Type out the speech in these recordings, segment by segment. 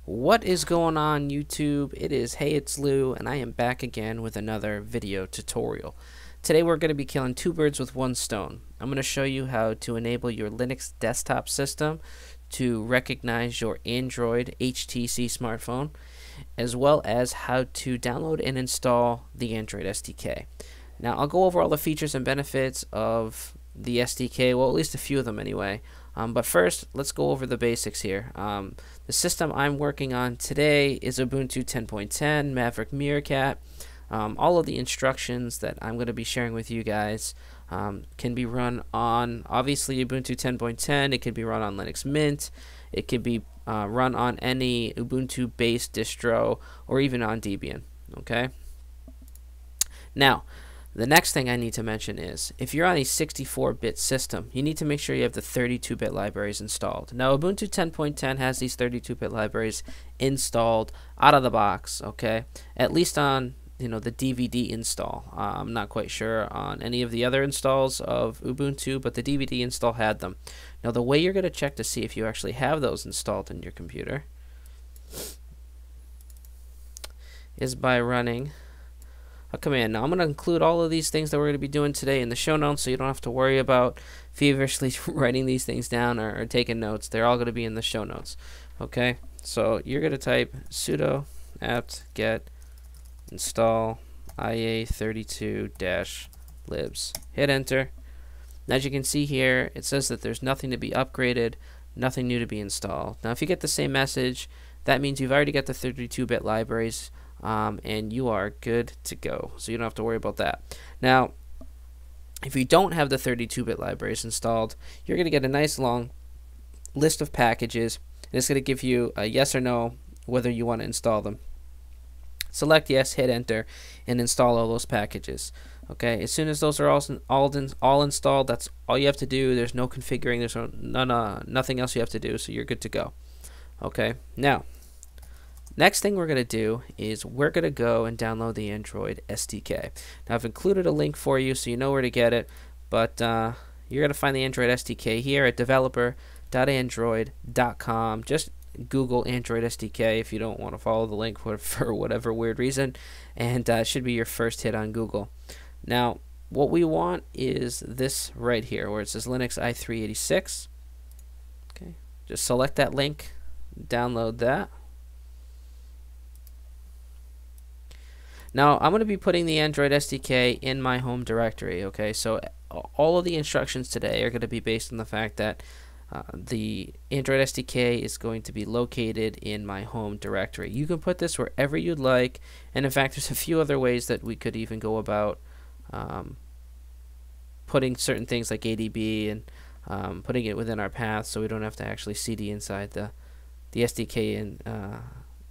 What is going on, YouTube? It is Hey, it's Lou, and I am back again with another video tutorial. Today we're going to be killing two birds with one stone. I'm going to show you how to enable your Linux desktop system to recognize your Android HTC smartphone, as well as how to download and install the Android SDK. Now I'll go over all the features and benefits of the SDK, well, at least a few of them anyway. But first, let's go over the basics here. The system I'm working on today is Ubuntu 10.10, Maverick Meerkat. All of the instructions that I'm going to be sharing with you guys can be run on, obviously, Ubuntu 10.10. It can be run on Linux Mint. It can be run on any Ubuntu-based distro or even on Debian. Okay. Now, the next thing I need to mention is, if you're on a 64-bit system, you need to make sure you have the 32-bit libraries installed. Now, Ubuntu 10.10 has these 32-bit libraries installed out of the box, okay? At least on, the DVD install. I'm not quite sure on any of the other installs of Ubuntu, but the DVD install had them. Now, the way you're going to check to see if you actually have those installed in your computer is by running a command. Now I'm going to include all of these things that we're going to be doing today in the show notes, so you don't have to worry about feverishly writing these things down or taking notes. They're all going to be in the show notes. Okay, so you're going to type sudo apt-get install ia32-libs. Hit enter. Now, as you can see here, it says that there's nothing to be upgraded, nothing new to be installed. Now if you get the same message, that means you've already got the 32-bit libraries and you are good to go, so you don't have to worry about that. Now, if you don't have the 32-bit libraries installed, you're going to get a nice long list of packages, and it's going to give you a yes or no whether you want to install them. Select yes, hit enter, and install all those packages. Okay, as soon as those are all installed, that's all you have to do. There's no configuring, there's nothing else you have to do, so you're good to go. Okay, now, next thing we're going to do is we're going to go and download the Android SDK. Now I've included a link for you so you know where to get it, but you're going to find the Android SDK here at developer.android.com. Just Google Android SDK if you don't want to follow the link for whatever weird reason, and it should be your first hit on Google. Now what we want is this right here where it says Linux i386. Okay, just select that link, download that. Now, I'm going to be putting the Android SDK in my home directory, okay? So all of the instructions today are going to be based on the fact that the Android SDK is going to be located in my home directory. You can put this wherever you'd like, and in fact, there's a few other ways that we could even go about putting certain things like ADB and putting it within our path so we don't have to actually CD inside the SDK and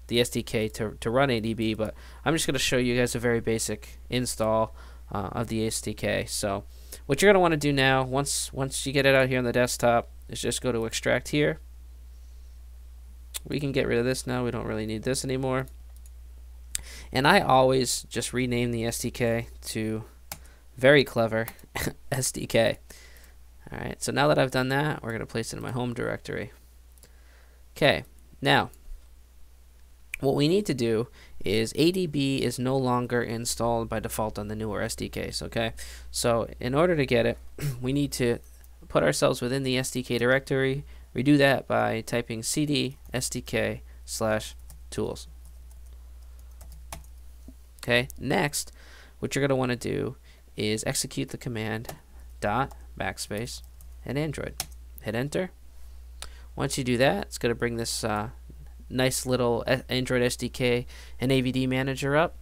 the SDK to run ADB, but I'm just going to show you guys a very basic install of the SDK. So what you're going to want to do now, once you get it out here on the desktop, is just go to extract here. We can get rid of this now. We don't really need this anymore. And I always just rename the SDK to very clever SDK. Alright, so now that I've done that, we're going to place it in my home directory. Okay, now what we need to do is ADB is no longer installed by default on the newer SDKs, okay? So in order to get it, we need to put ourselves within the SDK directory. We do that by typing cd sdk/tools. Okay, next, what you're going to want to do is execute the command /backspace and Android. Hit enter. Once you do that, it's going to bring this nice little Android SDK and AVD manager up.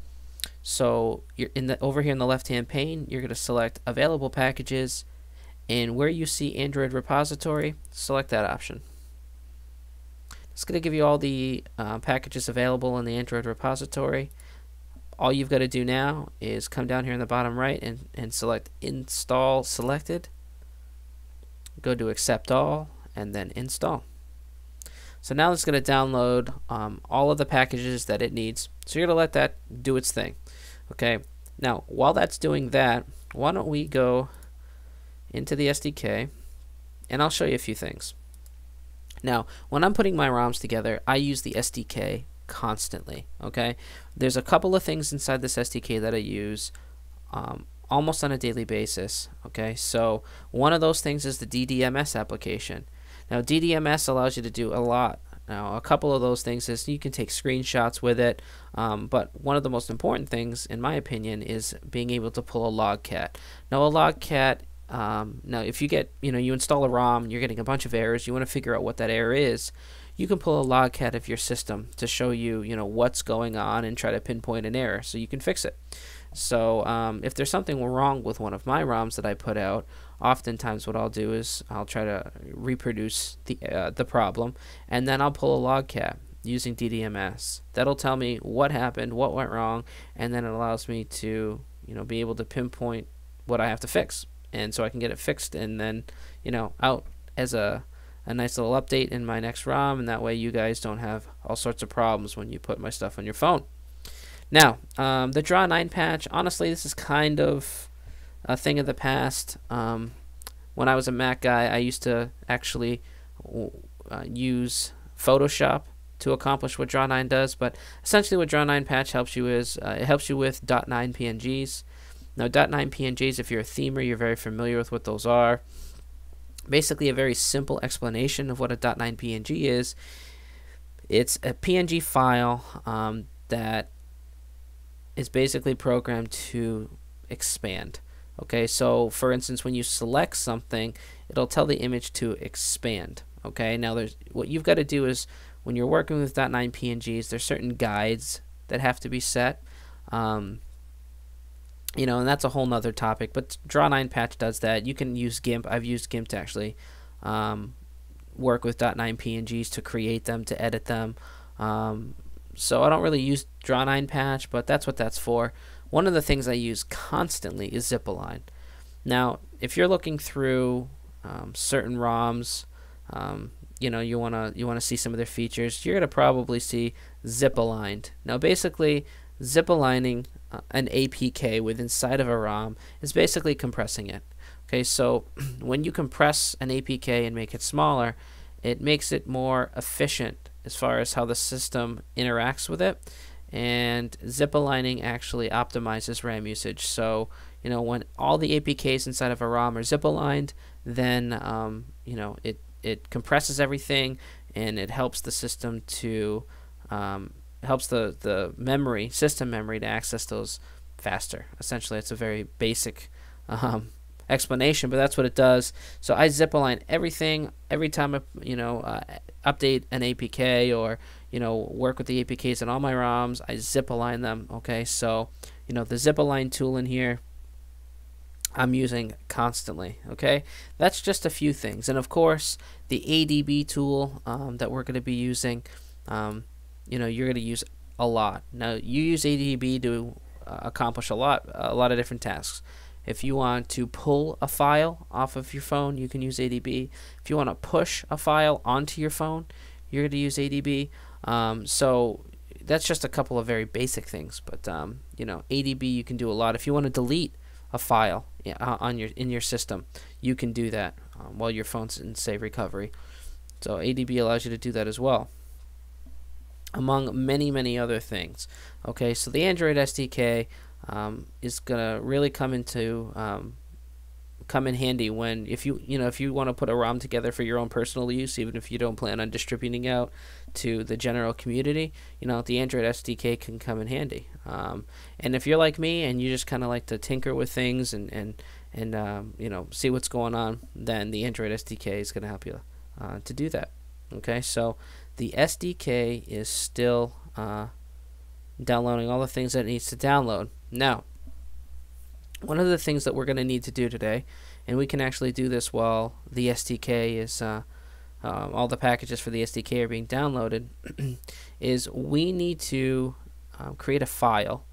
So you're over here in the left hand pane, you're going to select available packages, and where you see Android repository, select that option. It's going to give you all the packages available in the Android repository. All you've got to do now is come down here in the bottom right and select install selected, go to accept all, and then install. So now it's going to download all of the packages that it needs. So you're going to let that do its thing. Okay. Now, while that's doing that, why don't we go into the SDK, and I'll show you a few things. Now, when I'm putting my ROMs together, I use the SDK constantly. Okay, there's a couple of things inside this SDK that I use almost on a daily basis. Okay, so one of those things is the DDMS application. Now, DDMS allows you to do a lot. Now, a couple of those things is you can take screenshots with it, but one of the most important things, in my opinion, is being able to pull a logcat. Now, a logcat, now if you get, you install a ROM, you're getting a bunch of errors, you want to figure out what that error is, you can pull a logcat of your system to show you, what's going on and try to pinpoint an error so you can fix it. So if there's something wrong with one of my ROMs that I put out, oftentimes what I'll do is I'll try to reproduce the problem, and then I'll pull a logcat using DDMS. That'll tell me what happened, what went wrong, and then it allows me to be able to pinpoint what I have to fix, and so I can get it fixed and then out as a nice little update in my next ROM, and that way you guys don't have all sorts of problems when you put my stuff on your phone. Now, the Draw 9 patch, honestly, this is kind of a thing of the past. When I was a Mac guy, I used to actually use Photoshop to accomplish what Draw 9 does, but essentially what Draw 9 patch helps you is it helps you with .9 PNGs. Now, .9 PNGs, if you're a themer, you're very familiar with what those are. Basically, a very simple explanation of what a .9 PNG is. It's a PNG file that is basically programmed to expand. Okay, so for instance, when you select something, it'll tell the image to expand. Okay, now what you've got to do is when you're working with .9 PNGs, there's certain guides that have to be set. And that's a whole nother topic, but Draw 9 patch does that. You can use GIMP. I've used GIMP to actually work with .9 PNGs to create them, to edit them. So I don't really use Draw 9 patch, but that's what that's for. One of the things I use constantly is zip-align. Now, if you're looking through certain ROMs, you wanna see some of their features, you're gonna probably see zip-aligned. Now, basically, zip-aligning an APK with inside of a ROM is basically compressing it. Okay, so when you compress an APK and make it smaller, it makes it more efficient as far as how the system interacts with it, and zip aligning actually optimizes RAM usage. So when all the APKs inside of a ROM are zip aligned, then it compresses everything, and it helps the system to helps the system memory to access those faster. Essentially, it's a very basic explanation, but that's what it does. So I zip align everything every time I update an APK or work with the APKs in all my ROMs. I zip align them. Okay, so the zip align tool in here I'm using constantly. Okay, that's just a few things, and of course the ADB tool that we're going to be using, you're going to use a lot. Now you use ADB to accomplish a lot of different tasks. If you want to pull a file off of your phone, you can use ADB. If you want to push a file onto your phone, you're going to use ADB. So that's just a couple of very basic things. But ADB, you can do a lot. If you want to delete a file in your system, you can do that while your phone's in safe recovery. So ADB allows you to do that as well, among many other things. Okay, so the Android SDK is gonna really come in handy when if you want to put a ROM together for your own personal use, even if you don't plan on distributing out to the general community. The Android SDK can come in handy. And if you're like me and you just kind of like to tinker with things and see what's going on, then the Android SDK is going to help you to do that. Okay, so the SDK is still downloading all the things that it needs to download. Now, one of the things that we're going to need to do today, and we can actually do this while the SDK is all the packages for the SDK are being downloaded, is we need to create a file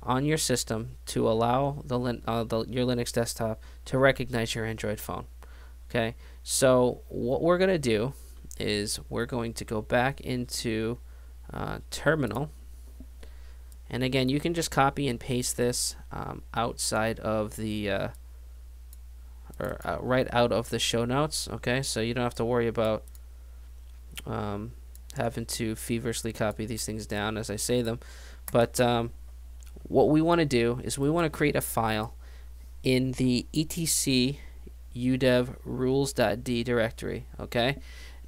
on your system to allow your Linux desktop to recognize your Android phone. Okay, so what we're going to do is we're going to go back into Terminal. And again, you can just copy and paste this outside of the right out of the show notes. Okay, so you don't have to worry about having to feverishly copy these things down as I say them. But what we want to do is we want to create a file in the etc udev rules.d directory, okay?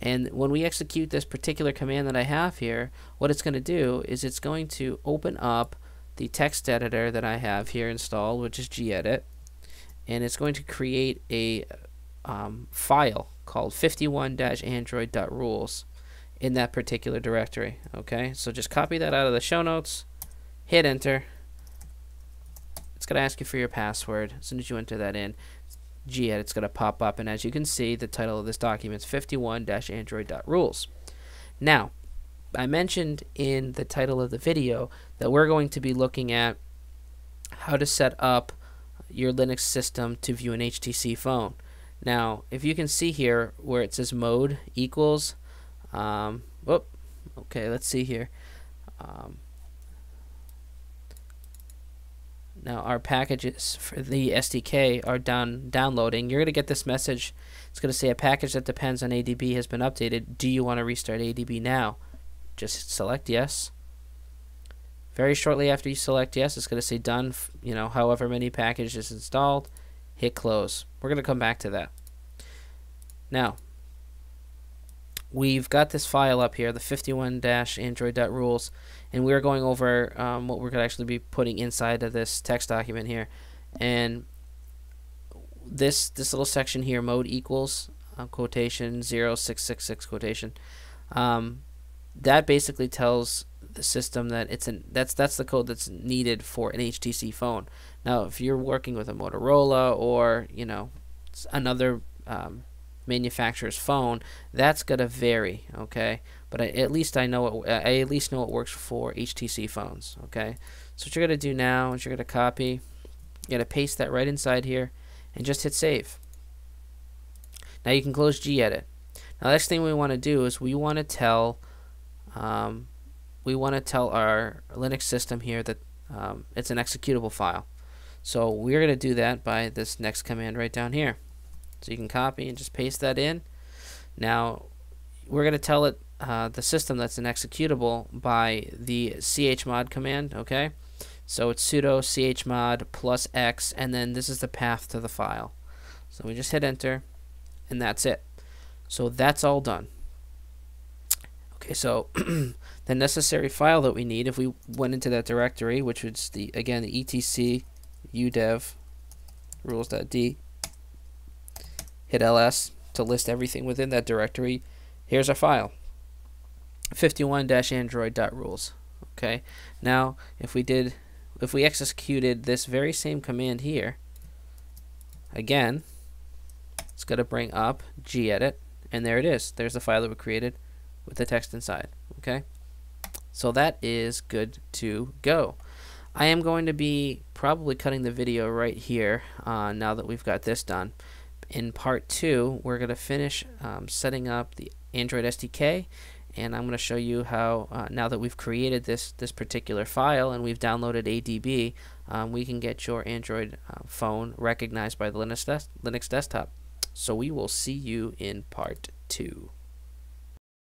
And when we execute this particular command that I have here, what it's going to do is it's going to open up the text editor that I have here installed, which is gedit, and it's going to create a file called 51-android.rules in that particular directory, okay? So just copy that out of the show notes, hit enter. It's going to ask you for your password. As soon as you enter that in, gedit's going to pop up, and as you can see, the title of this document is 51-android.rules. Now, I mentioned in the title of the video that we're going to be looking at how to set up your Linux system to view an HTC phone. Now, if you can see here where it says mode equals, okay, let's see here. Now our packages for the SDK are downloading. You're going to get this message. It's going to say a package that depends on ADB has been updated. Do you want to restart ADB now? Just select yes. Very shortly after you select yes, it's going to say done, however many packages installed. Hit close. We're going to come back to that. Now, we've got this file up here, the 51-android.rules, and we're going over what we're going to actually be putting inside of this text document here. And this little section here, mode equals quotation 0666 quotation, that basically tells the system that that's the code that's needed for an HTC phone. Now, if you're working with a Motorola or another manufacturer's phone, that's gonna vary, okay? But I at least know it works for HTC phones, okay? So what you're gonna do now is you're gonna copy, you're gonna paste that right inside here, and just hit save. Now you can close gedit. Now, the next thing we want to do is we want to tell our Linux system here that it's an executable file. So we're going to do that by this next command right down here. So you can copy and just paste that in. Now we're going to tell it the system that's an executable by the chmod command, okay? So it's sudo chmod +x, and then this is the path to the file. So we just hit enter, and that's it. So that's all done. Okay, so the necessary file that we need, if we went into that directory, which was the etc udev rules.d, hit ls to list everything within that directory. Here's our file, 51-android.rules. Okay, now if we executed this very same command here, again, it's going to bring up gedit, and there it is. There's the file that we created with the text inside. Okay, so that is good to go. I am going to be probably cutting the video right here now that we've got this done. In part 2, we're going to finish setting up the Android SDK, and I'm going to show you how now that we've created this particular file and we've downloaded ADB, we can get your Android phone recognized by the Linux desktop. So we will see you in part 2.